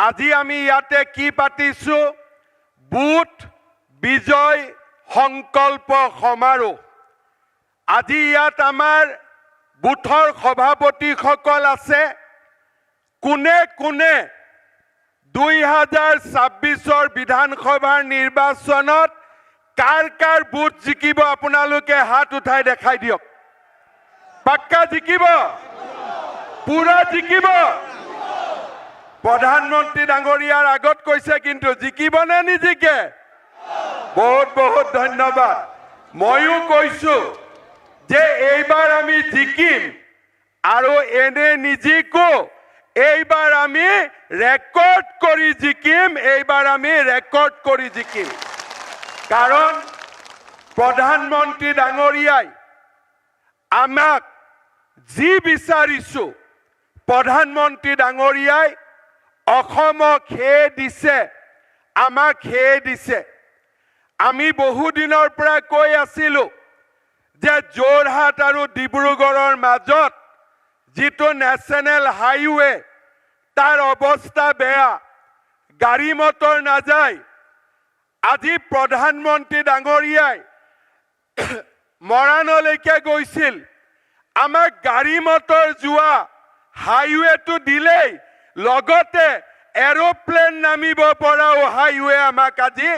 আজি আমি ইয়াতে কি পাতিছো বুথ বিজয় সংকল্প সমাৰোহ আজি ইয়াত আমাৰ বুথৰ সভাপতিসকল আছে কোনে কোনে 2026 বিধানসভাৰ নিৰ্বাচনত কাৰ কাৰ বুথ জিকিব আপোনালোকে হাত উঠাই দেখাই দিয়ক পাক্কা জিকিব পুৰা জিকিব প্ৰধানমন্ত্ৰী ডাঙৰীয়াৰ আগত কৈছে কিন্তু জিকিব নে নিজিকে বহুত বহুত ধন্যবাদ ময়ো কৈছো যে এইবাৰ আমি জিকিম আৰু এনে নিজিকো এইবাৰ আমি ৰেকৰ্ড কৰি জিকিম এইবাৰ আমি ৰেকৰ্ড কৰি জিকিম কাৰণ প্ৰধানমন্ত্ৰী ডাঙৰীয়াই আমাক যি বিচাৰিছো প্ৰধানমন্ত্ৰী ডাঙৰীয়াই অসমক হে দিছে আমাক হে দিছে আমি বহু দিনৰ পৰা কৈ আছিলো যে যোৰহাট আৰু ডিব্ৰুগড়ৰ মাজত जितो नेशनल हाईवे तार अवस्था बेया गाड़ी मटर ना जाए আজি प्रधानमंत्री डांगरियाय मरानলৈকে গৈছিল আমাক गाड़ी मटर जुआ हाईवे तो दिले लगते एरोप्लेन नामिब पराओ हाईवे আমাক আজি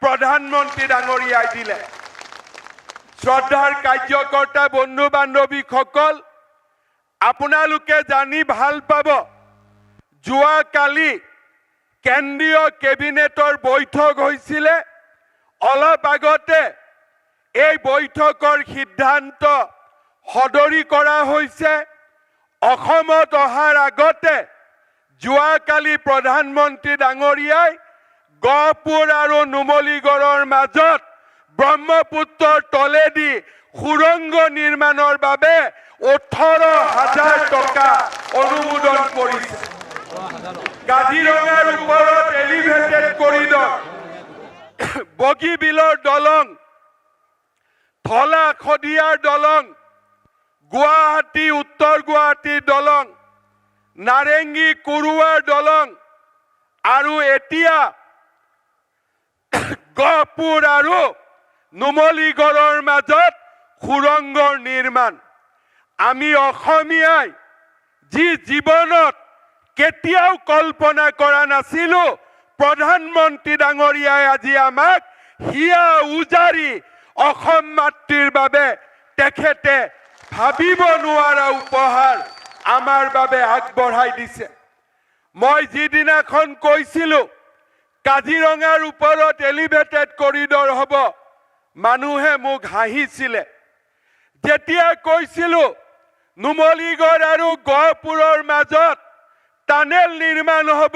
प्रधानमंत्री डांगरियाय दिले श्रद्धार कार्यकर्ता बंधु बान्धवीসকল আপোনালোকে জানি ভাল পাব জুৱা কালি কেন্দ্ৰীয় কেবিনেটৰ বৈঠক হৈছিল অলপ আগতে এই বৈঠকৰ সিদ্ধান্ত সদৰি কৰা হৈছে অসমত অহাৰ আগতে জুৱা কালি প্ৰধানমন্ত্ৰী ডাঙৰীয়াই গহপুৰ আৰু নুমলীগড়ৰ মাজত ব্ৰহ্মপুত্ৰৰ তলেদি সুৰংগ নিৰ্মাণৰ বাবে 18,000 টকা অনুমোদন কৰিছে কাজিৰঙাৰ ওপৰত এলিভেটেড কৰিডৰ বগীবিলৰ দলং থলা খদিয়াৰ দলং গুৱাহাটী উত্তৰ গুৱাহাটীৰ দলং নাৰেংগী কুৰুৱাৰ দলং আৰু এতিয়া গহপুৰ আৰু নুমলীগড়ৰ মাজত সুৰংগৰ নিৰ্মাণ আমি অসমীয়াই যি জীৱনত কেতিয়াও কল্পনা কৰা নাছিলো প্ৰধানমন্ত্ৰী ডাঙৰীয়াই আজি আমাক হিয়া উজাৰি অসম মাতৃৰ বাবে তেখেতে ভাবিব নোৱাৰা উপহাৰ আমাৰ বাবে আগবঢ়াই দিছে মই যিদিনাখন কৈছিলো কাজিৰঙাৰ ওপৰত এলিভেটেড কৰিডৰ হ'ব মানুহে মোক হাঁহিছিলে যেতিয়া কৈছিলো নুমলীগড় আৰু গহপুৰৰ মাজত টানেল নিৰ্মাণ হ'ব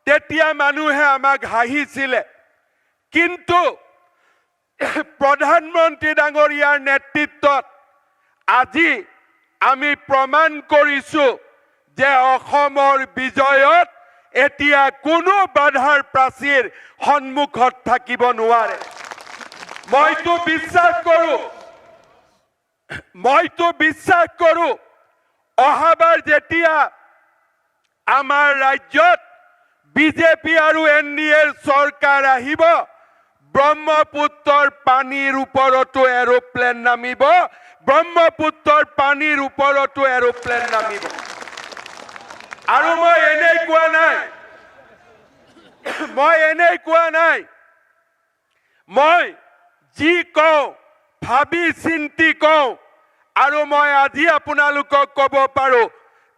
তেতিয়া মানুহে আমাক হাঁহিছিলে কিন্তু প্ৰধানমন্ত্ৰী ডাঙৰীয়াৰ নেতৃত্বত আজি আমি প্ৰমাণ কৰিছো যে অসমৰ বিজয়ত এতিয়া কোনো বাধাৰ প্ৰাচীৰ সন্মুখত থাকিব নোৱাৰে মইতো বিশ্বাস কৰো অহাবাৰ যেতিয়া আমাৰ ৰাজ্যত বিজেপি আৰু এনডিএৰ চৰকাৰ আহিব ব্ৰহ্মপুত্ৰৰ পানীৰ ওপৰতো এৰোপ্লেন নামিব ব্ৰহ্মপুত্ৰৰ পানীৰ ওপৰতো এৰোপ্লেন নামিব আৰু মই এনেই কোৱা নাই মই যি কওঁ ভাবি চিন্তি কওঁ আৰু মই আজি আপোনালোকক ক'ব পাৰো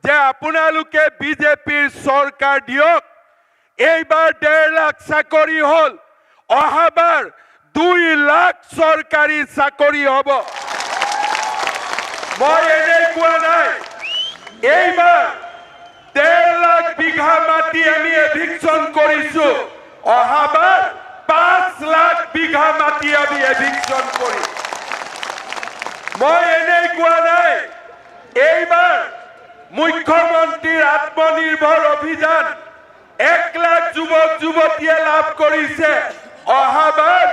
যে আপোনালোকে বিজেপিৰ চৰকাৰ দিয়ক এইবাৰ 1.5 লাখ চাকৰি হল অহাবাৰ 2 লাখ চৰকাৰী চাকৰি হ'ব মই এনেই কোৱা নাই এইবাৰ 1.5 লাখ বিঘা মাটি আমি এভিকশন কৰিছো অহাবাৰ 5 লাখ বিঘা মাটি আমি এভিকশন কৰিম মই এনেই কোৱা নাই এইবাৰ মুখ্যমন্ত্ৰীৰ আত্মনিৰ্ভৰ অভিযান 1 লাখ যুৱক যুৱতীয়ে লাভ কৰিছে অহাবাৰ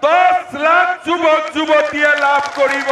10 লাখ যুৱক যুৱতীয়ে লাভ কৰিব